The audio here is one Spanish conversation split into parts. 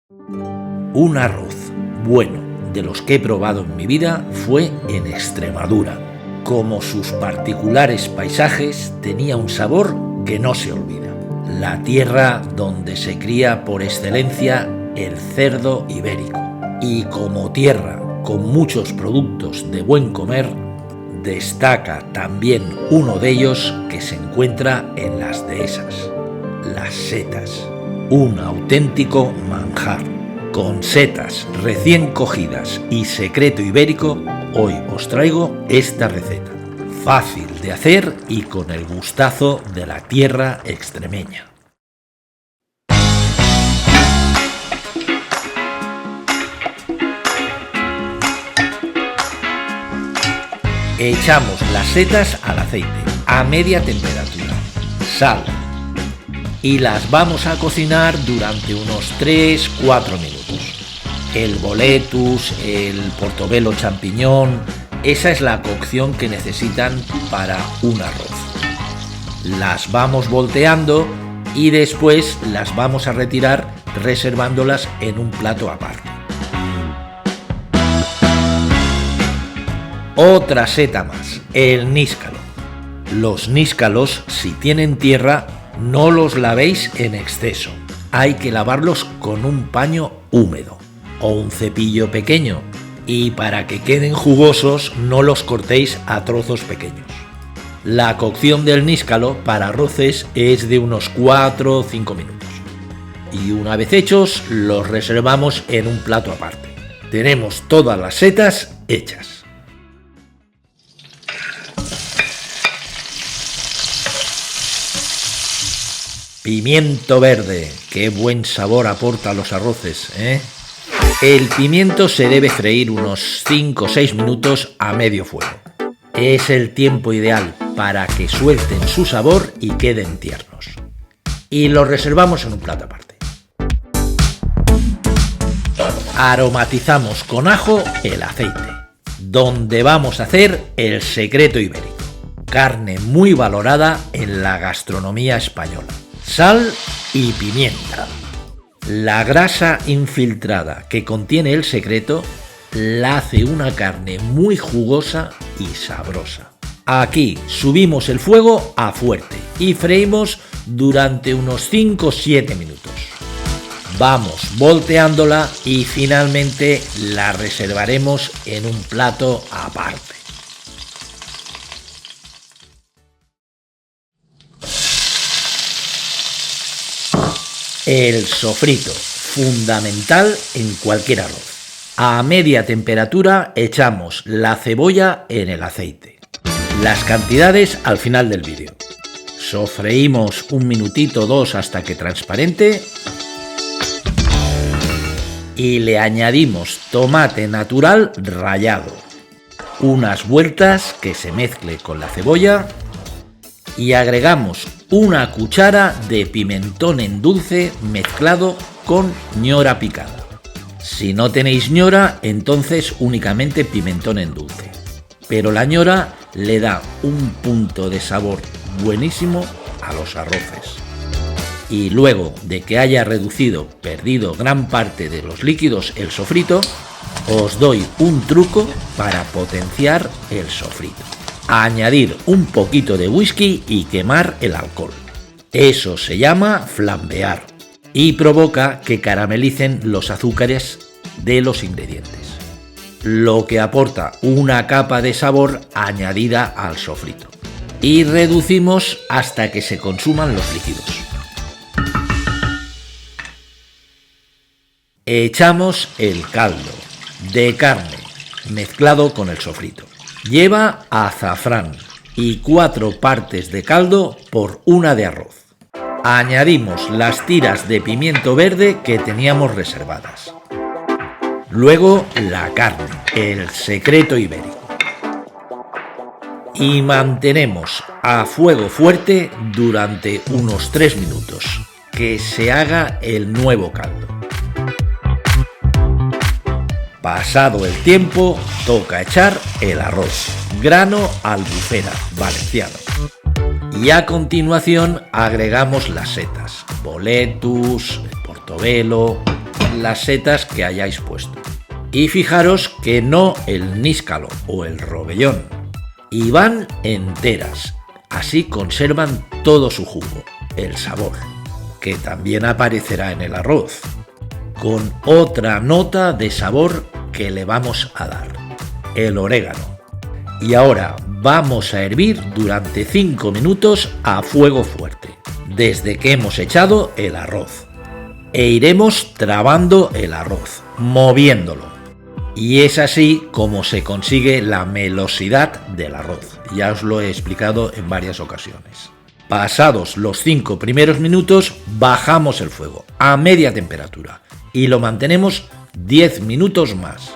Un arroz bueno de los que he probado en mi vida fue en Extremadura. Como sus particulares paisajes, tenía un sabor que no se olvida. La tierra donde se cría por excelencia el cerdo ibérico. Y como tierra con muchos productos de buen comer, destaca también uno de ellos que se encuentra en las dehesas, las setas. Un auténtico manjar. Con setas recién cogidas y secreto ibérico, hoy os traigo esta receta. Fácil de hacer y con el gustazo de la tierra extremeña. Echamos las setas al aceite a media temperatura, sal, y las vamos a cocinar durante unos 3-4 minutos. El boletus, el portobelo champiñón, esa es la cocción que necesitan para un arroz. Las vamos volteando y después las vamos a retirar reservándolas en un plato aparte. Otra seta más, el níscalo. Los níscalos, si tienen tierra, no los lavéis en exceso. Hay que lavarlos con un paño húmedo o un cepillo pequeño, y para que queden jugosos no los cortéis a trozos pequeños. La cocción del níscalo para arroces es de unos 4 o 5 minutos. Y una vez hechos, los reservamos en un plato aparte. Tenemos todas las setas hechas. Pimiento verde, qué buen sabor aporta a los arroces, ¿eh? El pimiento se debe freír unos 5 o 6 minutos a medio fuego. Es el tiempo ideal para que suelten su sabor y queden tiernos. Y los reservamos en un plato aparte. Aromatizamos con ajo el aceite, donde vamos a hacer el secreto ibérico. Carne muy valorada en la gastronomía española. Sal y pimienta. La grasa infiltrada que contiene el secreto la hace una carne muy jugosa y sabrosa. Aquí subimos el fuego a fuerte y freímos durante unos 5 o 7 minutos. Vamos volteándola y finalmente la reservaremos en un plato aparte. El sofrito, fundamental en cualquier arroz. A media temperatura echamos la cebolla en el aceite. Las cantidades al final del vídeo. Sofreímos 1 minutito 2 hasta que transparente. Y le añadimos tomate natural rallado. Unas vueltas que se mezcle con la cebolla. Y agregamos una cuchara de pimentón en dulce mezclado con ñora picada. Si no tenéis ñora, entonces únicamente pimentón en dulce. Pero la ñora le da un punto de sabor buenísimo a los arroces. Y luego de que haya perdido gran parte de los líquidos el sofrito, os doy un truco para potenciar el sofrito. Añadir un poquito de whisky y quemar el alcohol. Eso se llama flambear y provoca que caramelicen los azúcares de los ingredientes, lo que aporta una capa de sabor añadida al sofrito. Y reducimos hasta que se consuman los líquidos. Echamos el caldo de carne mezclado con el sofrito. Lleva azafrán y 4 partes de caldo por 1 de arroz. Añadimos las tiras de pimiento verde que teníamos reservadas. Luego la carne, el secreto ibérico. Y mantenemos a fuego fuerte durante unos 3 minutos, que se haga el nuevo caldo. Pasado el tiempo, toca echar el arroz, grano albufera valenciano. Y a continuación agregamos las setas, boletus, portobelo, las setas que hayáis puesto. Y fijaros que no el níscalo o el rovellón, y van enteras, así conservan todo su jugo, el sabor, que también aparecerá en el arroz, con otra nota de sabor que le vamos a dar, el orégano. Y ahora vamos a hervir durante 5 minutos a fuego fuerte, desde que hemos echado el arroz. E iremos trabando el arroz, moviéndolo. Y es así como se consigue la melosidad del arroz. Ya os lo he explicado en varias ocasiones. Pasados los 5 primeros minutos, bajamos el fuego a media temperatura y lo mantenemos 10 minutos más.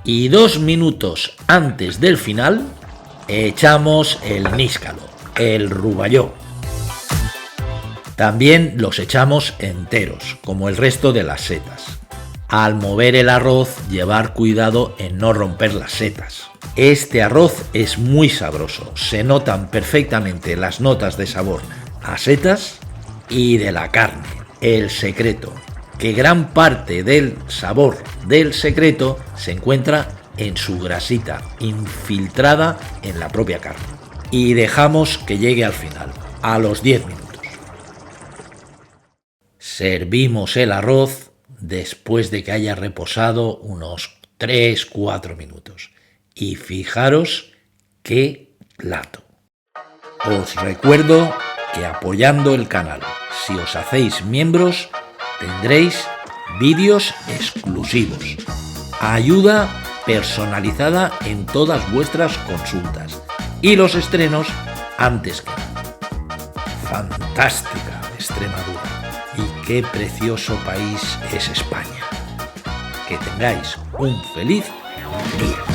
Y 2 minutos antes del final, echamos el níscalo, el ruballó. También los echamos enteros, como el resto de las setas. Al mover el arroz, llevar cuidado en no romper las setas. Este arroz es muy sabroso, se notan perfectamente las notas de sabor a setas y de la carne. El secreto, que gran parte del sabor del secreto se encuentra en su grasita infiltrada en la propia carne. Y dejamos que llegue al final, a los 10 minutos. Servimos el arroz después de que haya reposado unos 3-4 minutos. Y fijaros qué plato. Os recuerdo que apoyando el canal, si os hacéis miembros, tendréis vídeos exclusivos, ayuda personalizada en todas vuestras consultas y los estrenos antes que nada. Fantástica Extremadura y qué precioso país es España. Que tengáis un feliz día.